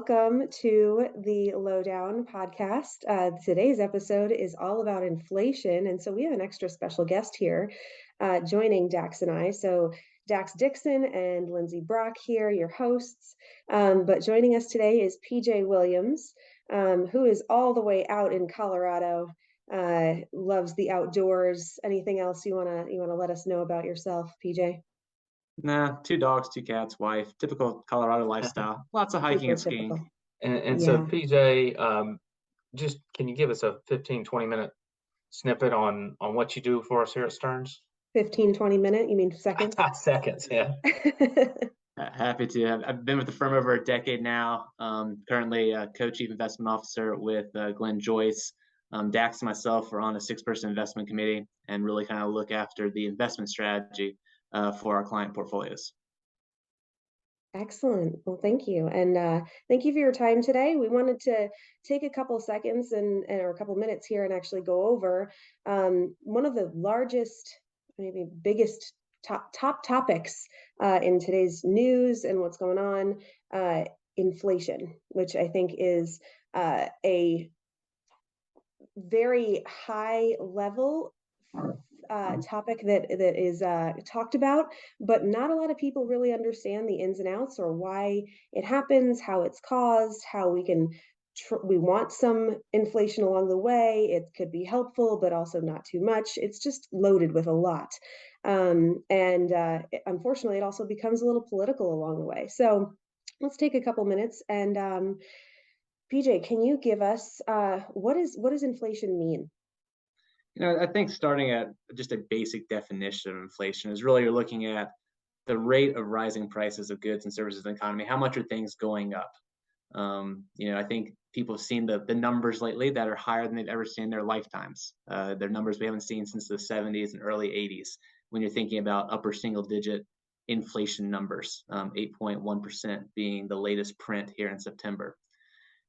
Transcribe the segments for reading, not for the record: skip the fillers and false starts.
welcome to the Lowdown podcast. Today's episode is all about inflation, and so we have an extra special guest here joining Dax and I. So Dax Dixon and Lindsay Brock here, your hosts. But joining us today is PJ Williams, who is all the way out in Colorado. Loves the outdoors. Anything else you wanna let us know about yourself, PJ? Nah, two dogs, two cats, wife, typical Colorado lifestyle. Lots of hiking Super and skiing. typical. And so Yeah. PJ, just can you give us a 15-20 minute snippet on what you do for us here at Stearns? 15, 20 minute, you mean seconds? Seconds, yeah. Happy to. I've been with the firm over a decade now. Currently co-chief investment officer with Glenn Joyce. Dax and myself are on a 6-person investment committee and really kind of look after the investment strategy for our client portfolios. Excellent. Well, thank you. And thank you for your time today. We wanted to take a couple seconds or a couple minutes here and actually go over one of the largest, maybe biggest top topics in today's news and what's going on, inflation, which I think is a very high level topic that is talked about, but not a lot of people really understand the ins and outs or why it happens, how it's caused, how we want some inflation along the way. It could be helpful, but also not too much. It's just loaded with a lot. Unfortunately, it also becomes a little political along the way. So let's take a couple minutes and PJ, can you give us what does inflation mean? I think starting at just a basic definition of inflation is really you're looking at the rate of rising prices of goods and services in the economy. How much are things going up? I think people have seen the numbers lately that are higher than they've ever seen in their lifetimes. They're numbers we haven't seen since the 70s and early 80s when you're thinking about upper single digit inflation numbers, 8.1% being the latest print here in September.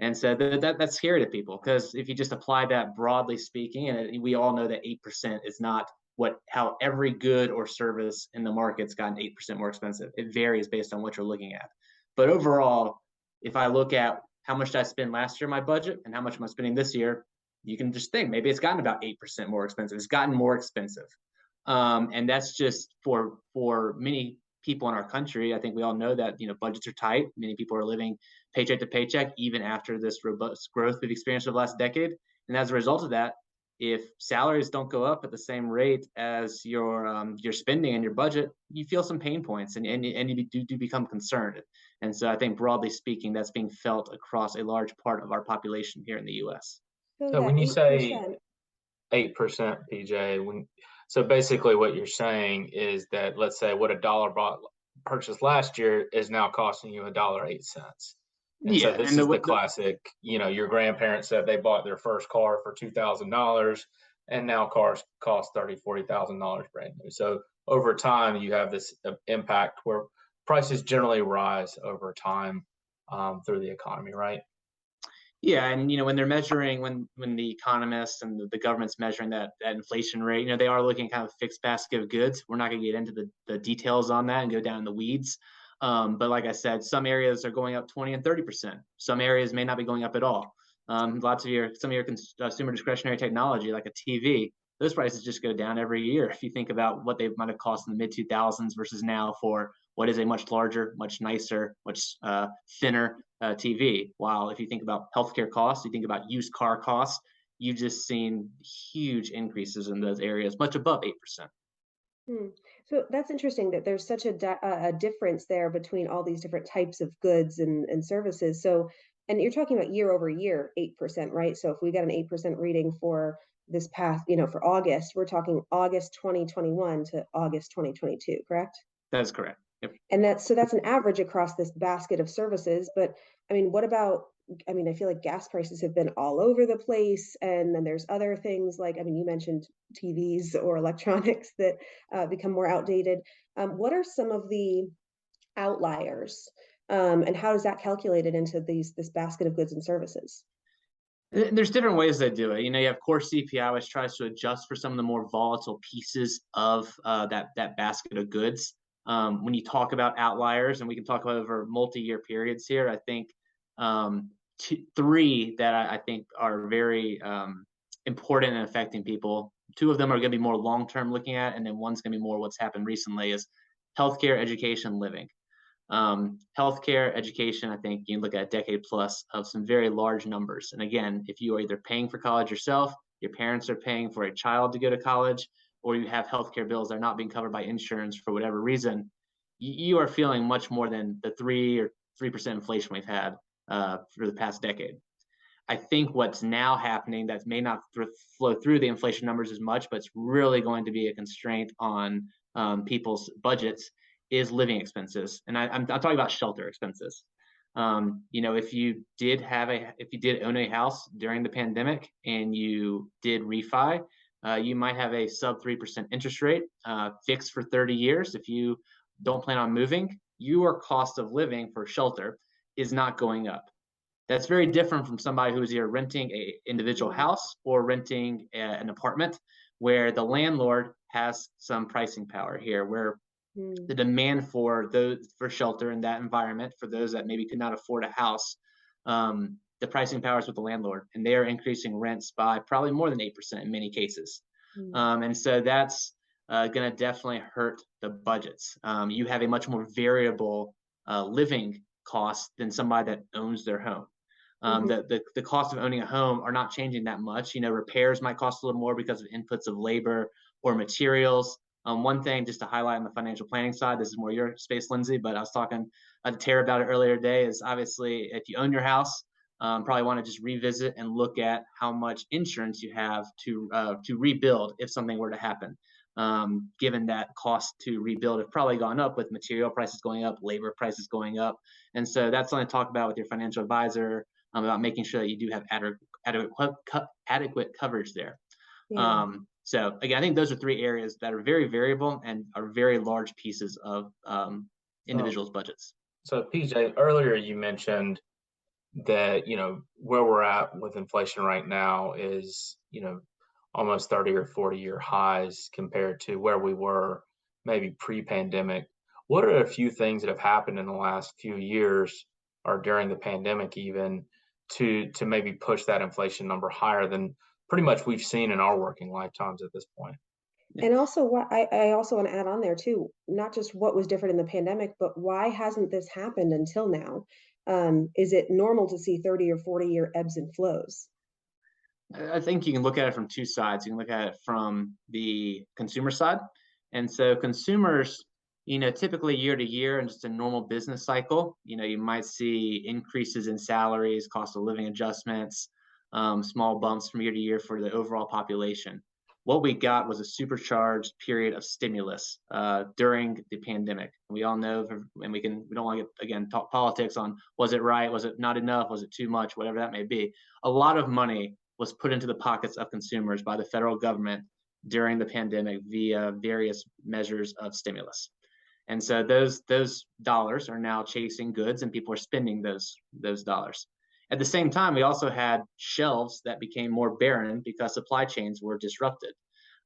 And so that's scary to people because if you just apply that broadly speaking, and we all know that 8% is not how every good or service in the market's gotten 8% more expensive. It varies based on what you're looking at. But overall, if I look at how much did I spend last year in my budget and how much am I spending this year, you can just think maybe it's gotten about 8% more expensive. It's gotten more expensive. And that's just for many people in our country. I think we all know that budgets are tight. Many people are living paycheck to paycheck even after this robust growth we've experienced over the last decade. And as a result of that, if salaries don't go up at the same rate as your spending and your budget, you feel some pain points and you do become concerned. And so I think broadly speaking, that's being felt across a large part of our population here in the U.S. So when you say 8%, PJ, so basically what you're saying is that, let's say what a dollar purchased last year is now costing you $1.08. And yeah, so this is the classic, your grandparents said they bought their first car for $2,000 and now cars cost $30,000, $40,000 brand new. So over time, you have this impact where prices generally rise over time through the economy, right? Yeah, and when they're measuring, when the economists and the government's measuring that inflation rate, they are looking at kind of a fixed basket of goods. We're not going to get into the details on that and go down in the weeds. But like I said, some areas are going up 20 and 30%. Some areas may not be going up at all. Some of your consumer discretionary technology, like a TV, those prices just go down every year. If you think about what they might have cost in the mid 2000s versus now for what is a much larger, much nicer, much thinner TV. While if you think about healthcare costs, you think about used car costs, you've just seen huge increases in those areas, much above 8%. So that's interesting that there's such a difference there between all these different types of goods and services. So, and you're talking about year over year, 8%, right? So if we got an 8% reading for this past, for August, we're talking August 2021 to August 2022, correct? That is correct. Yep. And that's an average across this basket of services. But I mean, I feel like gas prices have been all over the place. And then there's other things like, you mentioned TVs or electronics that become more outdated. What are some of the outliers? And how is that calculated into this basket of goods and services? There's different ways they do it. You have core CPI, which tries to adjust for some of the more volatile pieces of that basket of goods. When you talk about outliers, and we can talk about over multi-year periods here, I think Three that I think are very important in affecting people. Two of them are going to be more long-term looking at, and then one's going to be more what's happened recently is healthcare, education, living. Healthcare, education, I think you can look at a decade plus of some very large numbers. And again, if you are either paying for college yourself, your parents are paying for a child to go to college, or you have healthcare bills that are not being covered by insurance for whatever reason, you are feeling much more than the 3% inflation we've had for the past decade. I think what's now happening that may not flow through the inflation numbers as much, but it's really going to be a constraint on people's budgets is living expenses. And I'm talking about shelter expenses. If you did own a house during the pandemic and you did refi, you might have a sub 3% interest rate fixed for 30 years. If you don't plan on moving, your cost of living for shelter is not going up. That's very different from somebody who's either renting an individual house or renting an apartment, where the landlord has some pricing power here, where the demand for shelter in that environment, for those that maybe could not afford a house, the pricing power is with the landlord, and they are increasing rents by probably more than 8% in many cases. And so that's going to definitely hurt the budgets. You have a much more variable living cost than somebody that owns their home. The cost of owning a home are not changing that much. Repairs might cost a little more because of inputs of labor or materials. One thing just to highlight on the financial planning side, this is more your space, Lindsay, but I was talking to Tara about it earlier today, is obviously if you own your house, probably want to just revisit and look at how much insurance you have to rebuild if something were to happen. Given that cost to rebuild have probably gone up with material prices going up, labor prices going up. And so that's something to talk about with your financial advisor about making sure that you do have adequate coverage there. Yeah. So again, I think those are three areas that are very variable and are very large pieces of individuals' budgets. So PJ, earlier you mentioned that, where we're at with inflation right now is, almost 30 or 40-year highs compared to where we were maybe pre-pandemic. What are a few things that have happened in the last few years or during the pandemic even to maybe push that inflation number higher than pretty much we've seen in our working lifetimes at this point? And also, what I also want to add on there too, not just what was different in the pandemic, but why hasn't this happened until now? Is it normal to see 30 or 40-year ebbs and flows? I think you can look at it from two sides. You can look at it from the consumer side. And so consumers, typically year to year in just a normal business cycle, you might see increases in salaries, cost of living adjustments, small bumps from year to year for the overall population. What we got was a supercharged period of stimulus during the pandemic. We all know, and we don't want to again talk politics on was it right, was it not enough, was it too much, whatever that may be. A lot of money was put into the pockets of consumers by the federal government during the pandemic via various measures of stimulus. And so those dollars are now chasing goods, and people are spending those dollars. At the same time, we also had shelves that became more barren because supply chains were disrupted.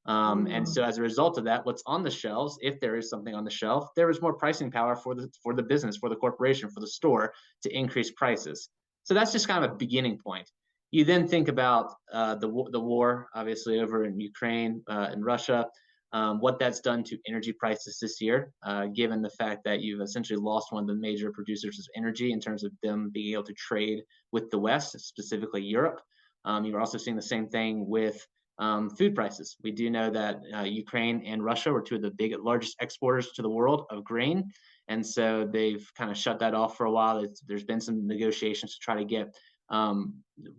And so as a result of that, what's on the shelves, if there is something on the shelf, there is more pricing power for the business, for the corporation, for the store to increase prices. So that's just kind of a beginning point. You then think about the war, obviously, over in Ukraine and Russia, what that's done to energy prices this year, given the fact that you've essentially lost one of the major producers of energy in terms of them being able to trade with the West, specifically Europe. You're also seeing the same thing with food prices. We do know that Ukraine and Russia were two of the largest exporters to the world of grain. And so they've kind of shut that off for a while. There's been some negotiations to try to get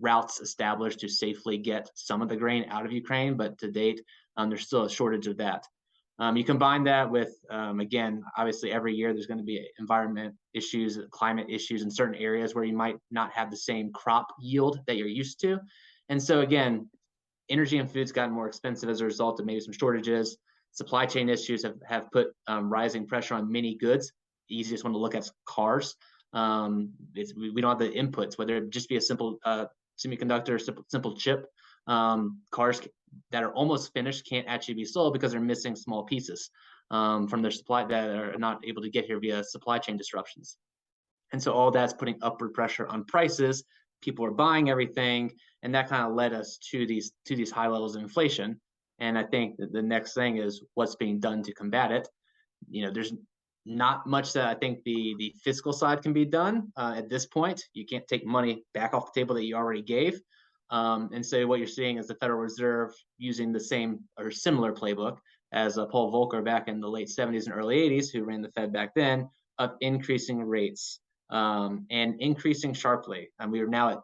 routes established to safely get some of the grain out of Ukraine, but to date, there's still a shortage of that. You combine that with, again, obviously every year there's going to be environment issues, climate issues in certain areas where you might not have the same crop yield that you're used to. And so again, energy and food's gotten more expensive as a result of maybe some shortages. Supply chain issues have put rising pressure on many goods. The easiest one to look at is cars. We don't have the inputs, whether it just be a simple semiconductor, simple chip. Cars that are almost finished can't actually be sold because they're missing small pieces from their supply that are not able to get here via supply chain disruptions. And so all that's putting upward pressure on prices. People are buying everything, and that kind of led us to these high levels of inflation. And I think that the next thing is what's being done to combat it. There's not much that I think the fiscal side can be done at this point. You can't take money back off the table that you already gave. And so what you're seeing is the Federal Reserve using the same or similar playbook as Paul Volcker back in the late 70s and early 80s, who ran the Fed back then, of increasing rates and increasing sharply. And we are now at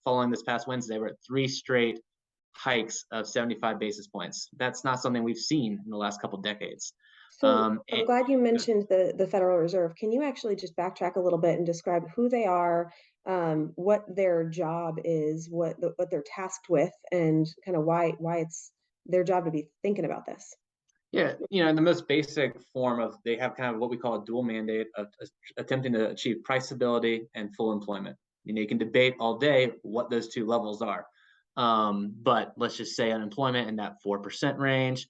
following this past Wednesday, we're at 3 straight hikes of 75 basis points. That's not something we've seen in the last couple of decades. So I'm glad you mentioned the Federal Reserve. Can you actually just backtrack a little bit and describe who they are, what their job is, what they're tasked with, and kind of why it's their job to be thinking about this? Yeah, in the most basic form of, they have kind of what we call a dual mandate of attempting to achieve price stability and full employment. You can debate all day what those two levels are. But let's just say unemployment in that 4% range,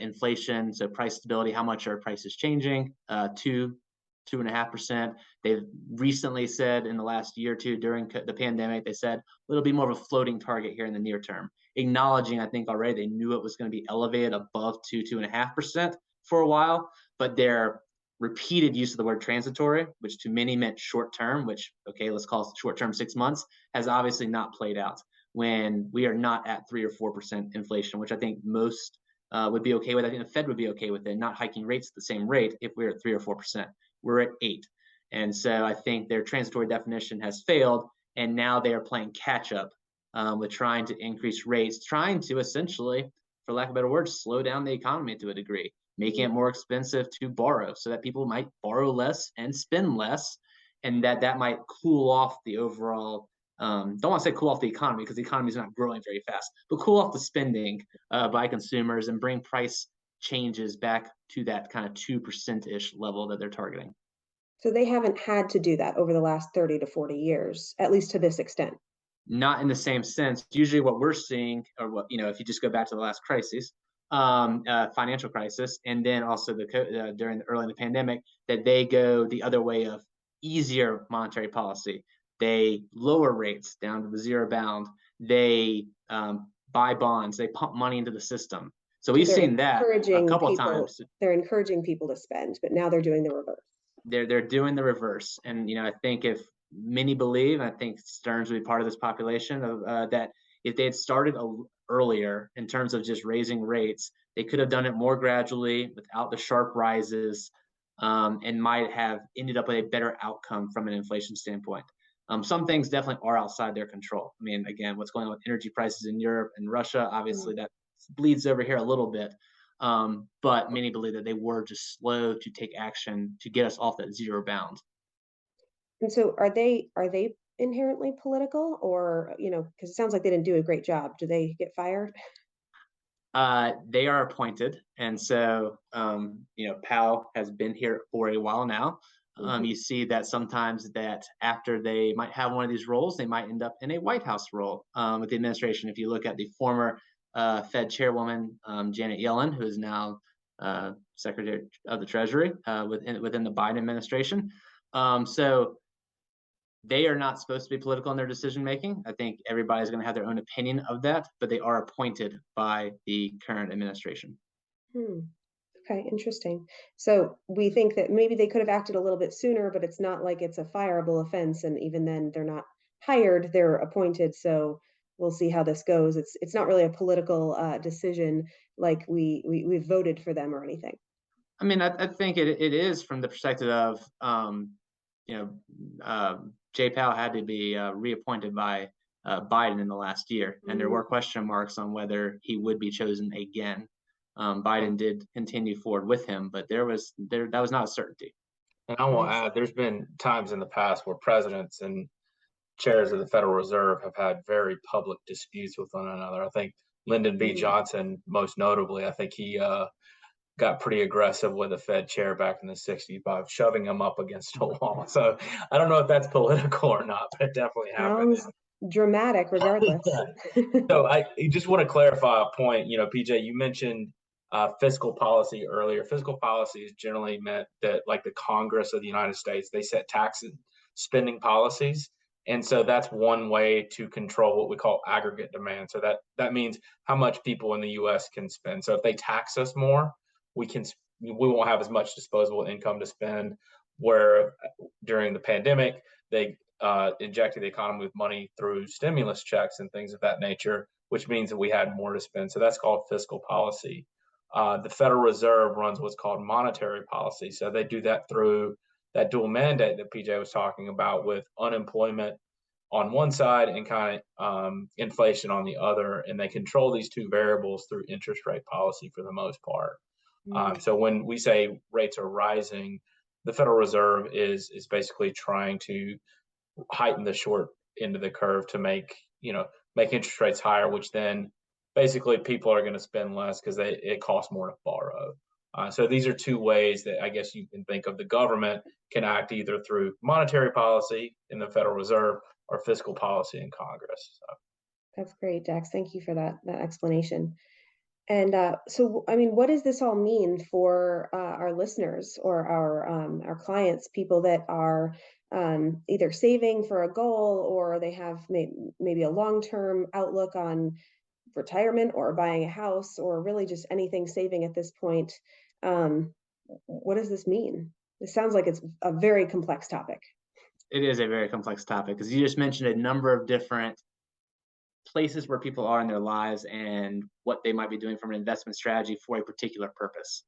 inflation, so price stability, how much are prices changing, 2.5%. They've recently said in the last year or two during the pandemic, they said it'll be more of a floating target here in the near term, acknowledging, I think already they knew it was going to be elevated above 2.5% for a while, but their repeated use of the word transitory, which to many meant short term, which, okay, let's call it short term 6 months, has obviously not played out when we are not at 3 or 4% inflation, which I think most would be okay with. I think the Fed would be okay with it, not hiking rates at the same rate if we're at 3 or 4%. We're at 8. And so I think their transitory definition has failed, and now they are playing catch up with trying to increase rates, trying to essentially, for lack of a better word, slow down the economy to a degree, making it more expensive to borrow so that people might borrow less and spend less, and that might cool off the overall, don't want to say cool off the economy because the economy is not growing very fast, but cool off the spending by consumers and bring price changes back to that kind of 2%-ish level that they're targeting. So they haven't had to do that over the last 30 to 40 years, at least to this extent. Not in the same sense. Usually what we're seeing, or what, if you just go back to the last crisis, financial crisis, and then also during early in the pandemic, that they go the other way of easier monetary policy. They lower rates down to the zero bound. They buy bonds. They pump money into the system. So we've seen that a couple of times. They're encouraging people to spend, but now they're doing the reverse. They're doing the reverse. And, I think if many believe, I think Stearns would be part of this population, of that if they had started earlier in terms of just raising rates, they could have done it more gradually without the sharp rises, and might have ended up with a better outcome from an inflation standpoint. Some things definitely are outside their control. I mean, again, what's going on with energy prices in Europe and Russia, obviously that bleeds over here a little bit. But many believe that they were just slow to take action to get us off that zero bound. And so are they inherently political, or, because it sounds like they didn't do a great job. Do they get fired? They are appointed. And so, Powell has been here for a while now. You see that sometimes that after they might have one of these roles, they might end up in a White House role with the administration. If you look at the former Fed chairwoman, Janet Yellen, who is now Secretary of the Treasury within the Biden administration. So they are not supposed to be political in their decision making. I think everybody's going to have their own opinion of that, but they are appointed by the current administration. Okay, interesting. So we think that maybe they could have acted a little bit sooner, but it's not like it's a fireable offense. And even then, they're not hired, they're appointed. So we'll see how this goes. It's not really a political decision, like we voted for them or anything. I mean, I think it is from the perspective of, Jay Powell had to be reappointed by Biden in the last year, and there were question marks on whether he would be chosen again. Biden did continue forward with him, but that was not a certainty. And I will add, there's been times in the past where presidents and chairs of the Federal Reserve have had very public disputes with one another. I think Lyndon B. Johnson, most notably, I think he got pretty aggressive with the Fed chair back in the 60s by shoving him up against a wall. So I don't know if that's political or not, but it definitely happened. Sounds dramatic regardless. So I just want to clarify a point. PJ, you mentioned fiscal policy earlier. Fiscal policy is generally meant that, like the Congress of the United States, they set tax and spending policies. And so that's one way to control what we call aggregate demand. So that means how much people in the U.S. can spend. So if they tax us more, we won't have as much disposable income to spend. Where during the pandemic, they injected the economy with money through stimulus checks and things of that nature, which means that we had more to spend. So that's called fiscal policy. The Federal Reserve runs what's called monetary policy. So they do that through that dual mandate that PJ was talking about, with unemployment on one side and kind of inflation on the other. And they control these two variables through interest rate policy for the most part. So when we say rates are rising, the Federal Reserve is basically trying to heighten the short end of the curve to make interest rates higher, which then basically people are going to spend less because it costs more to borrow. So these are two ways that I guess you can think of the government can act, either through monetary policy in the Federal Reserve or fiscal policy in Congress. So. That's great, Dax. Thank you for that explanation. And so, I mean, what does this all mean for our listeners or our clients, people that are either saving for a goal, or they have maybe a long-term outlook on retirement or buying a house, or really just anything saving at this point? What does this mean? It sounds like it's a very complex topic. It is a very complex topic, because you just mentioned a number of different places where people are in their lives and what they might be doing from an investment strategy for a particular purpose.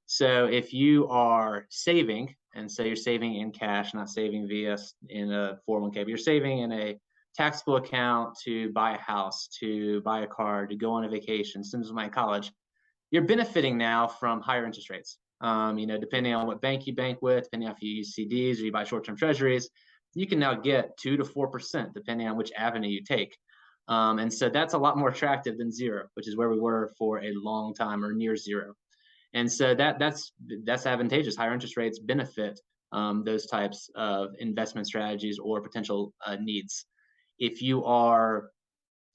So if you are saving, and so you're saving in cash, not saving in a 401k, but you're saving in a taxable account to buy a house, to buy a car, to go on a vacation, send to my college, you're benefiting now from higher interest rates. Depending on what bank you bank with, depending on if you use CDs or you buy short-term treasuries, you can now get 2 to 4%, depending on which avenue you take. And so that's a lot more attractive than zero, which is where we were for a long time, or near zero. And so that's advantageous. Higher interest rates benefit those types of investment strategies or potential needs. If you are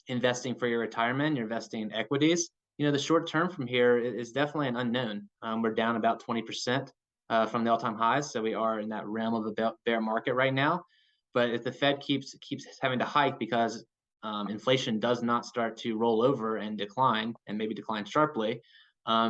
investing for your retirement, you're investing in equities, the short term from here is definitely an unknown. We're down about 20% from the all-time highs, so we are in that realm of a bear market right now. But if the Fed keeps having to hike because inflation does not start to roll over and decline, and maybe decline sharply,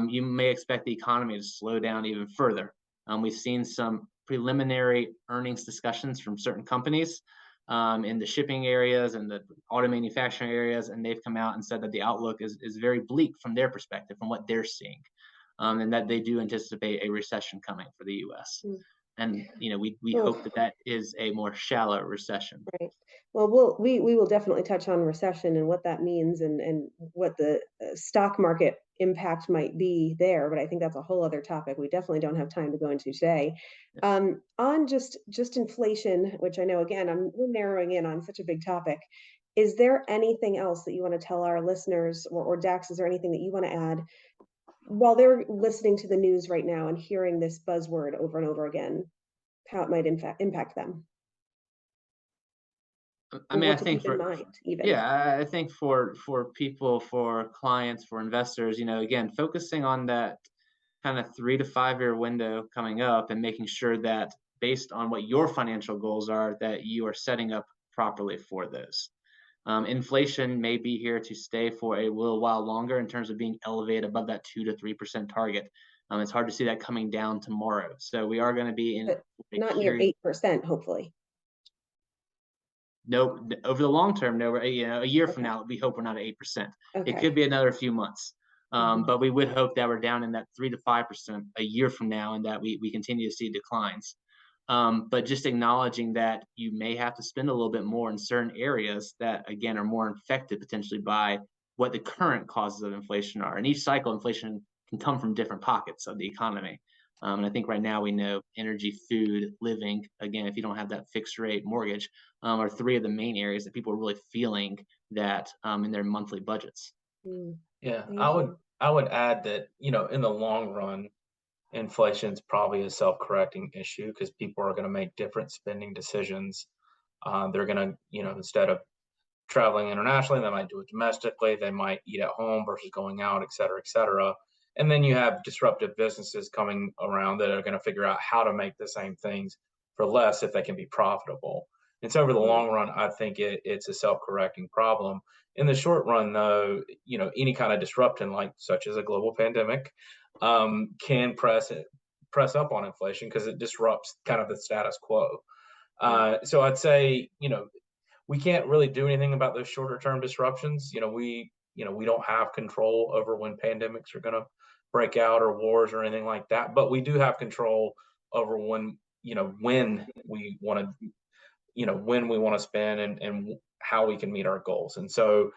you may expect the economy to slow down even further. We've seen some preliminary earnings discussions from certain companies in the shipping areas and the auto manufacturing areas, and they've come out and said that the outlook is very bleak from their perspective, from what they're seeing, and that they do anticipate a recession coming for the U.S. And we hope that is a more shallow recession. Right. Well, we will definitely touch on recession and what that means, and what the stock market impact might be there. But I think that's a whole other topic we definitely don't have time to go into today. On just inflation, which I know, again, we're narrowing in on such a big topic. Is there anything else that you want to tell our listeners, or Dax, is there anything that you want to add while they're listening to the news right now and hearing this buzzword over and over again, how it might impact them? I mean, I think I think for people, for clients, for investors, again, focusing on that kind of 3 to 5 year window coming up, and making sure that based on what your financial goals are, that you are setting up properly for those. Inflation may be here to stay for a little while longer in terms of being elevated above that 2 to 3% target. It's hard to see that coming down tomorrow. So we are going to be in not near 8%, hopefully. No, over the long term, no. A year from now, we hope we're not at 8%. It could be another few months, but we would hope that we're down in that 3 to 5% a year from now, and that we continue to see declines. But just acknowledging that you may have to spend a little bit more in certain areas that, again, are more affected potentially by what the current causes of inflation are. And each cycle, inflation can come from different pockets of the economy. And I think right now we know energy, food, living, again, if you don't have that fixed rate mortgage, are three of the main areas that people are really feeling that in their monthly budgets. Yeah, I would add that, in the long run, inflation is probably a self-correcting issue, because people are going to make different spending decisions. They're going to, instead of traveling internationally, they might do it domestically. They might eat at home versus going out, et cetera, et cetera. And then you have disruptive businesses coming around that are going to figure out how to make the same things for less if they can be profitable. And so over the long run, I think it's a self-correcting problem. In the short run, though, any kind of disruption, like such as a global pandemic, can press up on inflation because it disrupts kind of the status quo. So I'd say, we can't really do anything about those shorter term disruptions. We don't have control over when pandemics are going to break out or wars or anything like that, but we do have control over when we want to when we want to spend and how we can meet our goals. And so,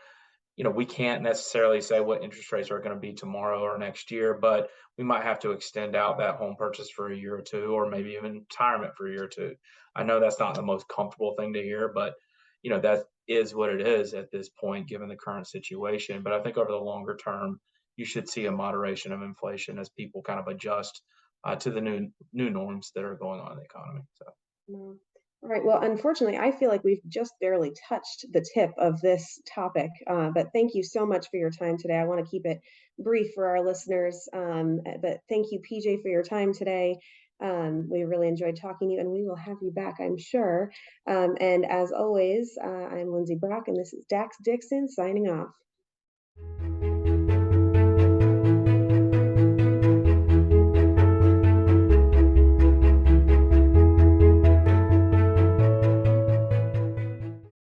we can't necessarily say what interest rates are going to be tomorrow or next year, but we might have to extend out that home purchase for a year or two, or maybe even retirement for a year or two. I know that's not the most comfortable thing to hear, but that is what it is at this point, given the current situation. But I think over the longer term, you should see a moderation of inflation as people kind of adjust to the new norms that are going on in the economy. So. No. All right. Well, unfortunately, I feel like we've just barely touched the tip of this topic. But thank you so much for your time today. I want to keep it brief for our listeners. But thank you, PJ, for your time today. We really enjoyed talking to you, and we will have you back, I'm sure. And as always, I'm Lindsay Brock, and this is Dax Dixon signing off.